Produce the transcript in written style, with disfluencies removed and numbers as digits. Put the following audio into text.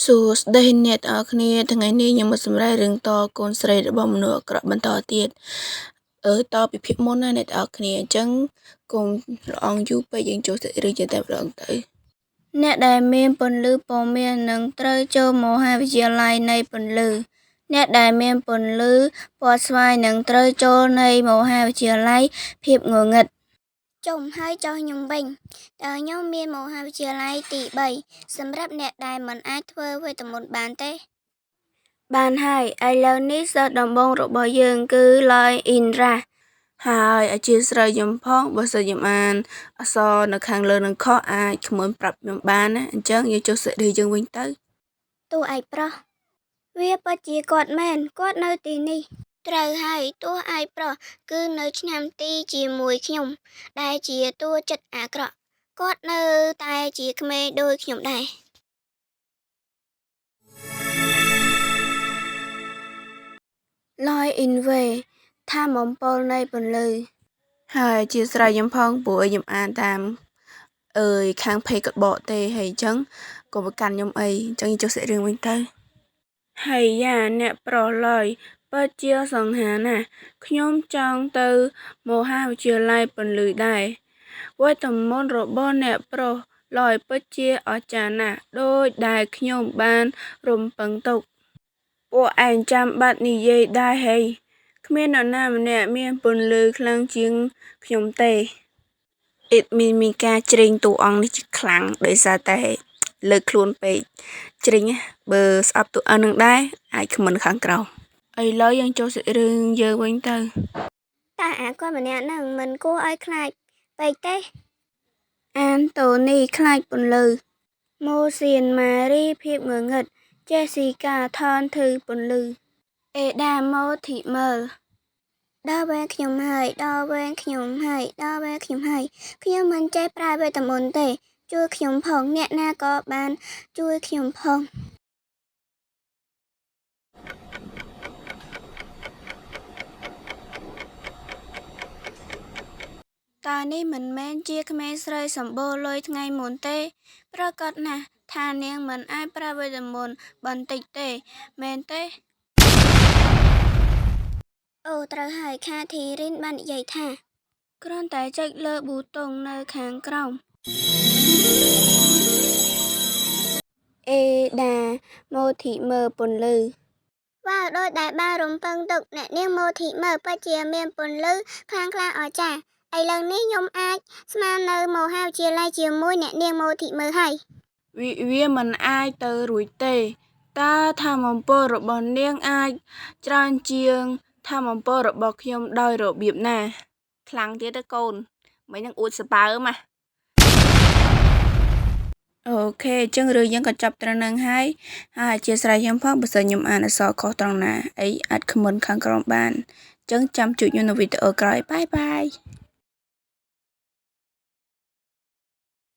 សួស្តីអ្នកទាំងអស់គ្នាថ្ងៃនេះខ្ញុំមកសម្ដែងរឿងតកូនស្រីរបស់មនុស្សអាក្រក់បន្តទៀតតពីភាគមុនណាអ្នកទាំងអស់គ្នាអញ្ចឹងកុំរអងយូរពេកយើងចូលសាច់រឿងជាតែម្ដងទៅអ្នកដែលមានពន្លឺព័ត៌មាននឹងត្រូវចូលមហាវិទ្យាល័យនៃពន្លឺអ្នកដែលមានពន្លឺពណ៌ស្វាយនឹងត្រូវចូលនៃមហាវិទ្យាល័យភាពងងឹតចុំហើយចុះខ្ញុំវិញតើខ្ញុំមានមហាវិទ្យាល័យទី3សម្រាប់អ្នកដែលមិនអាចធ្វើវេទមន្តបានទេបានហើយឥឡូវនេះសិស្សដំបូងរបស់យើងគឺឡយអ៊ីនរ៉ាហើយអធិស្ឋានខ្ញុំផងបើសិនខ្ញុំអានអក្សរនៅខាងលើនឹងខុសអាចក្មួយប្រាប់ខ្ញុំបានណាអញ្ចឹងយើងចុះសេរីយើងវិញទៅតួឯកប្រុសវាពិតជាគាត់មែនគាត់នៅទីនេះត្រូវហើយតួឯកប្រុសគឺនៅឆ្នាំទីជាមួយខ្ញុំដែលជាតួចិត្តអាក្រក់គាត់នៅតែជាក្មេងដូចខ្ញុំដែរឡយអ៊ីនវេថាមពលនៃពន្លឺហើយជាស្រ័យខ្ញុំផងព្រោះខ្ញុំអានតាមខាងពេកក៏បកទេហើយអញ្ចឹងក៏ប្រកាន់ខ្ញុំអីអញ្ចឹងចុះសាច់រឿងវិញទៅហើយយ៉ាអ្នកប្រុសឡយពិតជាសង្ហាណាស់ខ្ញុំចង់ទៅមហាវិទ្យាល័យពន្លឺដែរវេទមន្តរបស់អ្នកប្រុសឡយពិតជាអស្ចារ្យណាស់ដូចដែលខ្ញុំបានរំពឹងទុកពួកឯងចាំបាត់និយាយដែរហីគ្មាននរណាម្នាក់មានពន្លឺខ្លាំងជាងខ្ញុំទេអ៊ីតមានការជ្រេងតួអង្គនេះជាខ្លាំងដោយសារតែលើកខ្លួនពេកជ្រេងបើស្អប់តួអង្គនឹងដែរអាចខមមិនខាងក្រោមឥឡូវយើងចូលសាច់រឿងយើងវិញទៅតែអាគាត់ម្នាក់ហ្នឹងមិនគួរឲ្យខ្លាចពេកទេអានតូនីខ្លាចពន្លឺម៉ូសៀនម៉ារីភាពងងឹតចេស៊ីកាថនធឺពន្លឺអេដាម៉ូធីមើលដល់វេនខ្ញុំហើយដល់វេនខ្ញុំហើយដល់វេនខ្ញុំហើយខ្ញុំមិនចេះប្រើវេទមន្តទេជួយខ្ញុំផងអ្នកណាក៏បានជួយខ្ញុំផងតើនេះមិនមែនជាក្មេងស្រីសម្បូរលុយថ្ងៃមុនទេប្រកាសណាស់ថានាងមិនអាចប្រើវេទមន្តបន្តិចទេមែនទេអូត្រូវហើយខាធីរីនបាននិយាយថាគ្រាន់តែចុចលើប៊ូតុងនៅខាងក្រោមអេដាម៉ូធីមើលពន្លឺវ៉ាវដូចដែលបានរំពឹងទុកអ្នកនាងម៉ូធីមើលពិតជាមានពន្លឺខ្លាំងក្លាអស្ចារ្យឥឡូវនេះខ្ញុំអាចស្មាននៅមហាវិទ្យាល័យជាមួយអ្នកនាងម៉ូធីមើលហើយវាមិនអាចទៅរួចទេតើថាមពលរបស់នាងអាចច្រើនជាងថាមពលរបស់ខ្ញុំដោយរបៀបណាខ្លាំងទៀតទេកូនមិននឹងអួតសបើមកអូខេអញ្ចឹងរឿងយើងក៏ចប់ត្រឹមហ្នឹងហើយអធិស្ឋានខ្ញុំផងបើសិនខ្ញុំអានអក្សរខុសត្រង់ណាអីអាចខមមិនខាងក្រោមបានអញ្ចឹងចាំជួបខ្ញុំនៅវីដេអូក្រោយបាយបាយ